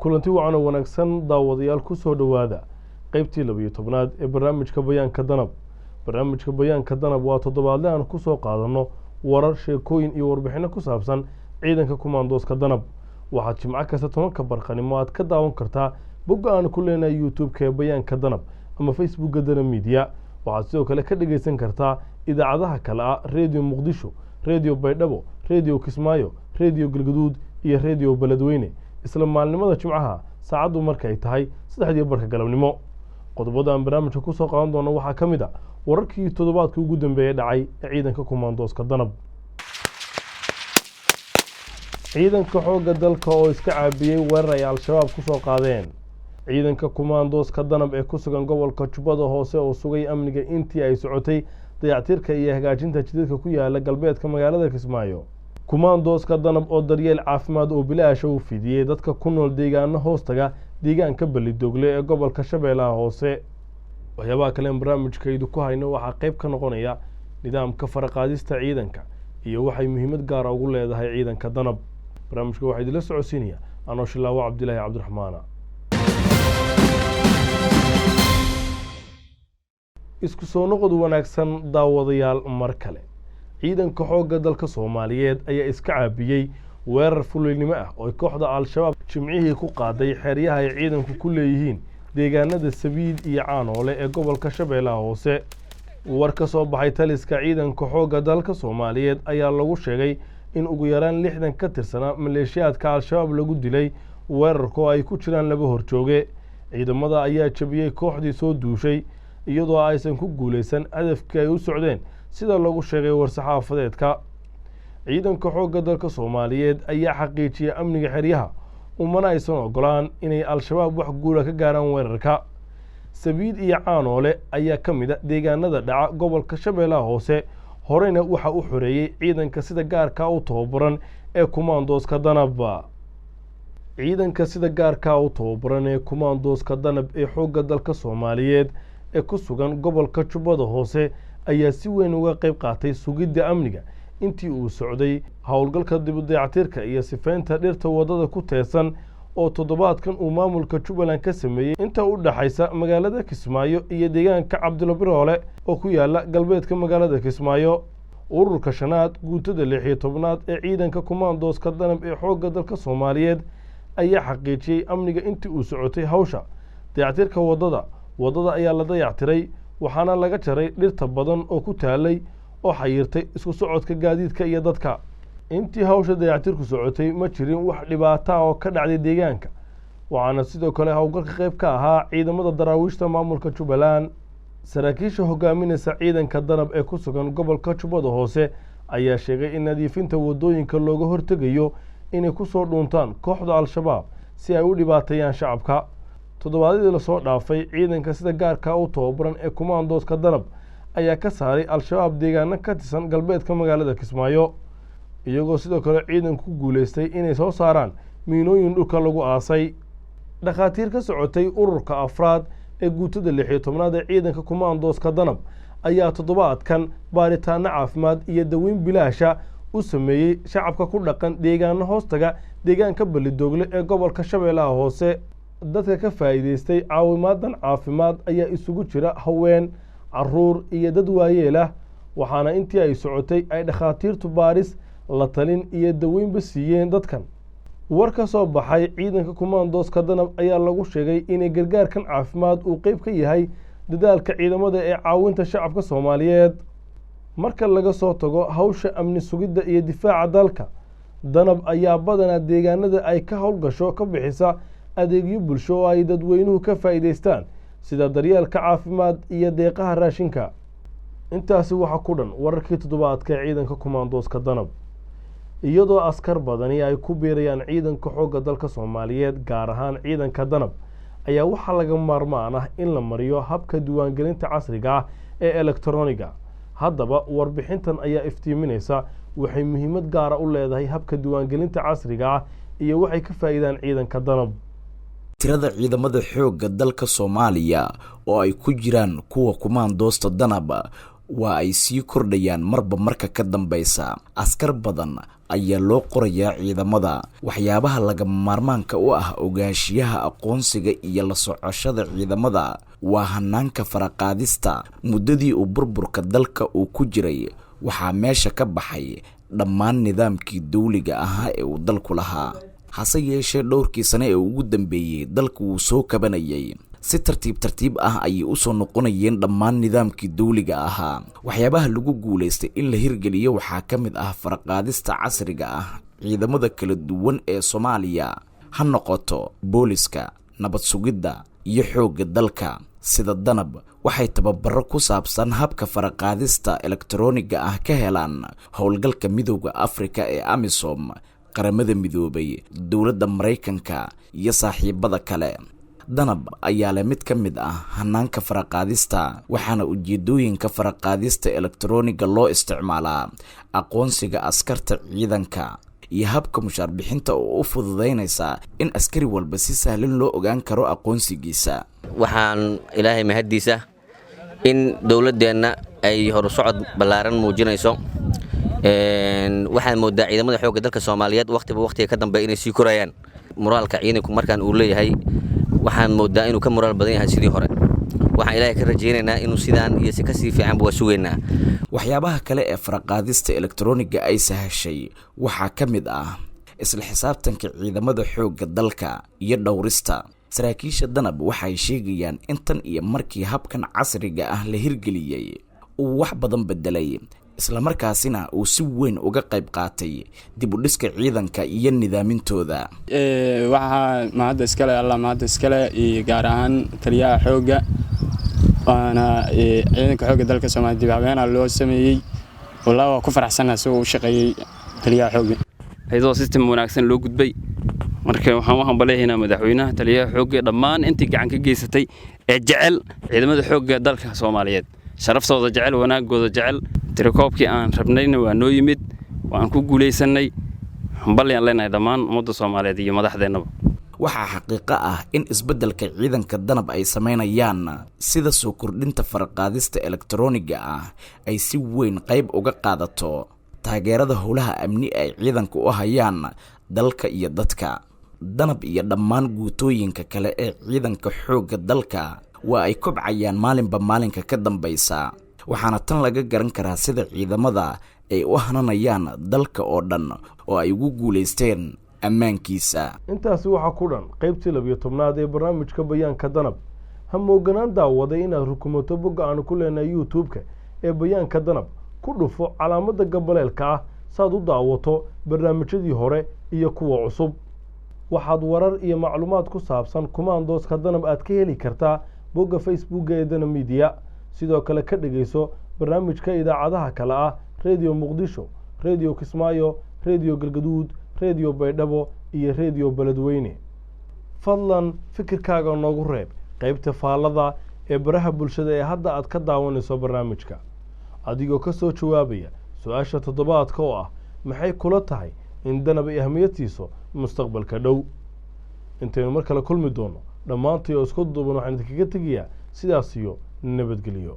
kulanti wacan oo wanaagsan daawadayaal ku soo dhawaada qaybtii 12aad ee barnaamijka bayaanka danab. barnaamijka bayaanka danab waa toddobaadle aan ku soo qaadano warar, sheekooyin iyo warbixino ku saabsan ciidanka kumaandooska danab. waxaad jimco kasta 10 barqanimo aad ka daawan kartaa bogga aan ku leenahay YouTube-ka ee bayaanka danab ama Facebook-ga Danab Media. waxaad sidoo kale ka dhageysan kartaa idaacadaha kale ah Radio Muqdisho, Radio Baydhabo, Radio Kismaayo, Radio Galgaduud iyo Radio Beledweyne isla maalnimada jimcaha saacadu markay tahay 3:00 galabnimo. qodobada aan barnaamijka ku soo qaadan doono waxaa ka mid ah wararkii toddobaadkii ugu dambeeyay dhacay ee ciidanka kumaandooska danab. ciidanka xoogga dalka oo iska caabiyey weerar ay al-shabaab ku soo qaadeen. ciidanka kumaandooska danab ee ku sugan gobolka Jubbada Hoose oo sugay amniga intii ay socotay dayactirka iyo hagaajinta jidadka ku yaala galbeedka magaalada Kismaayo. kumaandooska danab oo daryeel caafimaad oo bilaash u fidiyay dadka ku nool deegaano hoostaga deegaanka Balidogle ee gobolka Shabeellaha Hoose. waxyaabaha kale ee barnaamijkaydu ku hayno waxaa qayb ka noqonaya nidaamka faraqaadista ciidanka iyo waxay muhiimad gaar ah ugu leedahay ciidanka danab. barnaamijka waxaa idinla socodsiinaya anoo Shilaawo Cabdilaahi Cabdiraxmaan. isku soo noqod wanaagsan daawadayaal mar kale. ciidanka xoogga dalka Soomaaliyeed ayaa iska caabiyey weerar fulinimo ah oo kooxda al-shabaab jimcihii ku qaaday xeryaha ay ciidanku ku leeyihiin deegaanada Sabiid iyo Caanoole ee gobolka Shabeellaha Hoose. war ka soo baxay taliska ciidanka xoogga dalka Soomaaliyeed ayaa lagu sheegay in ugu yaraan 60 ka tirsanaa maleeshiyaadka al-shabaab lagu dilay weerarka ay ku jiraan laba horjooge. ciidamada ayaa jabiyey kooxdii soo duushay iyadoo aysan ku guuleysan hadafkii ay u socdeen sida lagu sheegay war-saxaafadeedka. ciidanka xoogga dalka Soomaaliyeed ayaa xaqiijiyay amniga xeryaha umana aysan ogolaan inay al-shabaab wax guula ka gaaraan weerarka. Sabiid iyo Caanoole ayaa ka mid ah deegaanada dhaca gobolka Shabeellaha Hoose, horeyna waxa uu xoreeyay ciidanka sida gaarka u tababaran ee kumaandooska danab. ciidanka sida gaarka u tababaran ee kumaandooska danab ee xoogga dalka Soomaaliyeed ee ku sugan gobolka Jubbada Hoose ayaa si weyn uga qayb qaatay sugidda amniga intii uu socday howlgalka dib u dayactirka iyo sifaynta dhirta wadada ku teesan oo toddobaadkan uu maamulka Jubbaland ka sameeyay inta u dhaxaysa magaalada Kismaayo iyo deegaanka Cabdulla Biroole oo ku yaala galbeedka magaalada Kismaayo. ururka shanaad guutada 16aad ee ciidanka kumaandooska danab ee xoogga dalka Soomaaliyeed ayaa xaqiijiyay amniga intii uu socotay hawsha dayactirka wadada ayaa la dayactiray waxaana laga jaray dhirta badan oo ku taalay oo xayirtay isku socodka gaadiidka iyo dadka. intii hawsha dayactirku socotay ma jirin wax dhibaato ah oo ka dhacday deegaanka, waxaana sidoo kale howlgalka qayb ka ahaa ciidamada daraawiishta maamulka Jubbaland. saraakiisha hogaaminaysa ciidanka danab ee ku sugan gobolka Jubbada Hoose ayaa sheegay in nadiifinta wadooyinka looga hortegayo inay ku soo dhuuntaan kooxda al-shabaab si ay u dhibaateeyaan shacabka. toddobaadadii la soo dhaafay ciidanka sida gaarka u tababaran ee kumaandooska danab ayaa ka saaray al-shabaab deegaano ka tirsan galbeedka magaalada Kismaayo, iyagoo sidoo kale ciidanku ku guuleystay inay soo saaraan miinooyin dhulka lagu aasay. dhakhaatiir ka socotay ururka afraad ee guutada 16aad ee ciidanka kumaandooska danab ayaa toddobaadkan baaritaano caafimaad iyo daweyn bilaasha u sameeyey shacabka ku dhaqan deegaano hoostaga deegaanka Balidogle ee gobolka Shabeellaha Hoose. dadka ka faa'iideystay caawimaadan caafimaad ayaa isugu jira haween, caruur iyo dad waayeel ah, waxaana intii ay socotay ay dhakhaatiirtu baaris, la talin iyo daweynba siiyeen dadkan. war ka soo baxay ciidanka kumaandooska danab ayaa lagu sheegay inay gargaarkan caafimaad uu qayb ka yahay dadaalka ciidamada ee caawinta shacabka Soomaaliyeed. marka laga soo tago hawsha amni sugidda iyo difaaca dalka, danab ayaa badanaa deegaanada ay ka howlgasho ka bixisa adeegyo bulsho oo ay dadweynuhu ka faa'iideystaan sida daryeelka caafimaad iyo deeqaha raashinka. intaasi waxa ku dhan wararkii toddobaadka ee ciidanka kumaandooska danab. iyadoo askar badani ay ku biirayaan ciidanka xoogga dalka Soomaaliyeed gaar ahaan ciidanka danab ayaa waxaa laga maarmaan ah in la mariyo habka diiwaangelinta casriga ah ee elektarooniga. haddaba warbixintan ayaa iftiiminaysa waxay muhiimad gaara u leedahay habka diiwaangelinta casriga ah iyo waxay ka faa'iidaan ciidanka danab. tirada ciidamada xoogga dalka Soomaaliya oo ay ku jiraan kuwa kumaandoosta danab waa ay sii kordhayaan marba marka ka dambaysa. Askar badan ayaa loo qorayaa ciidamada. Waxyaabaha laga maarmaanka u ah ogaanshiyaha aqoonsiga iyo la socoshada ciidamada waa hanaanka faraqaadista. Muddadii uu burburka dalka uu ku jiray waxaa meesha ka baxay dhammaan nidaamkii dawliga ahaa ee uu dalku lahaa. Hase yeeshee dhowrkii sane ee ugu dambeeyey dalku wuu soo kabanayay. Si tartiib ah ayay u soo noqonayeen dhammaan nidaamkii dawliga ahaa. Waxyaabaha lagu guuleystay in la hirgeliyo waxaa ka mid ah faraqaadista casriga ah. Ciidamada kala duwan ee Soomaaliya ha noqoto booliska, nabad sugidda iyo xoogga dalka sida danab waxay tababaro ku saabsan habka faraqaadista elektarooniga ah ka helaan howlgalka midowga Afrika ee AMISOM, qaramada midoobay, dowladda Mareykanka iyo saaxiibada kale. danab ayaa leh mid ka mid ah hanaanka faraqaadista, waxaana ujeedooyinka faraqaadista elektarooniga loo isticmaalaa aqoonsiga askarta ciidanka iyo habka mushaar bixinta oo u fududeynaysa in askari walba si sahlan loo ogaan karo aqoonsigiisa. waxaan ilaahay mahadiisa in dawladdeena ay horusocod ballaaran muujinayso. waxaan moodaa ciidamada xoogga dalka Soomaaliyeed waqtiga ka dambeeya inay sii korayaan. moraalka ciidanku markaan uu leeyahay waxaan moodaa inuu ka moraal badan yahay sidii hore. waxaan ilaahay ka rajaynaynaa inuu sidaan iyo si ka sii fiican buu sugeynaa. waxyaabaha kale ee faraqaadista elektarooniga ay sahashay waxaa ka mid ah isla xisaabtanka ciidamada xoogga dalka iyo dhowrista. saraakiisha danab waxay sheegayaan in tan iyo markii habkan casriga ah la hirgeliyay uu wax badan bedelay, isla markaasina uu si weyn uga qayb qaatay dib u dhiska ciidanka iyo nidaamintooda. waxa maanta iskale iyo gaar ahaan taliyaha xoogga waana ciidanka xoogga dalka Soomaaliya dib habeena loo sameeyay. wallahi waa ku faraxsanahay soo u shaqeeyay taliyaha xoogga ayadoo system wanaagsan loo gudbay. marka waxaan u hambaleynaynaa madaxweynaha, taliyaha xoogga, dhammaan intii gacan ka geysatay ee jecel ciidamada xoogga dalka Soomaaliyeed, sharaftooda jecel, wanaagooda jecel. tirakoobkii aan rabnayna waa noo yimid, waan ku guuleysanay. hambalyan leenahay dhammaan ummadda Soomaaliyeed iyo madaxdeennaba. waxaa xaqiiqo ah in isbeddelka ciidanka danab ay sameynayaan sida soo kordhinta faraqaadista elektarooniga ah ay si weyn qayb uga qaadato taageerada howlaha amni ay ciidanku u hayaan dalka iyo dadka. danab iyo dhammaan guutooyinka kale ee ciidanka xoogga dalka waa ay kobcayaan maalinba maalinka ka dambaysa. waxaana tan laga garan karaa sida ciidamada ay u hananayaan dalka oo dhan oo ay ugu guuleysteen ammaankiisa. intaasi waxaa ku dhan qaybtii 12aad ee barnaamijka bayaanka danab. ha mooganaan daawaday inaad rukumato bogga aanu ku leenahay YouTube-ka ee bayaanka danab. ku dhufo calaamada gambaleelka ah saad u daawato barnaamijyadii hore iyo kuwa cusub. waxaad warar iyo macluumaad ku saabsan kumaandooska danab aad ka heli kartaa bogga Facebook ee Danab Media. sidoo kale ka dhageyso barnaamijka idaacadaha kale ah Radio Muqdisho, Radio Kismaayo, Radio Galgaduud, Radio Baydhabo iyo Radio Beledweyne. fadlan fikirkaaga noogu reeb qaybta faallada ee baraha bulshada ee hadda aad ka daawanayso barnaamijka, adigoo ka soo jawaabaya su-aasha toddobaadka oo ah maxay kula tahay in danab ay ahmiyadtiisu mustaqbalka dhow. intaynu mar kale kulmi doono dhammaantii oo isku duuban waxaan idinkaga tegayaa sidaas iyo nabadgelyo.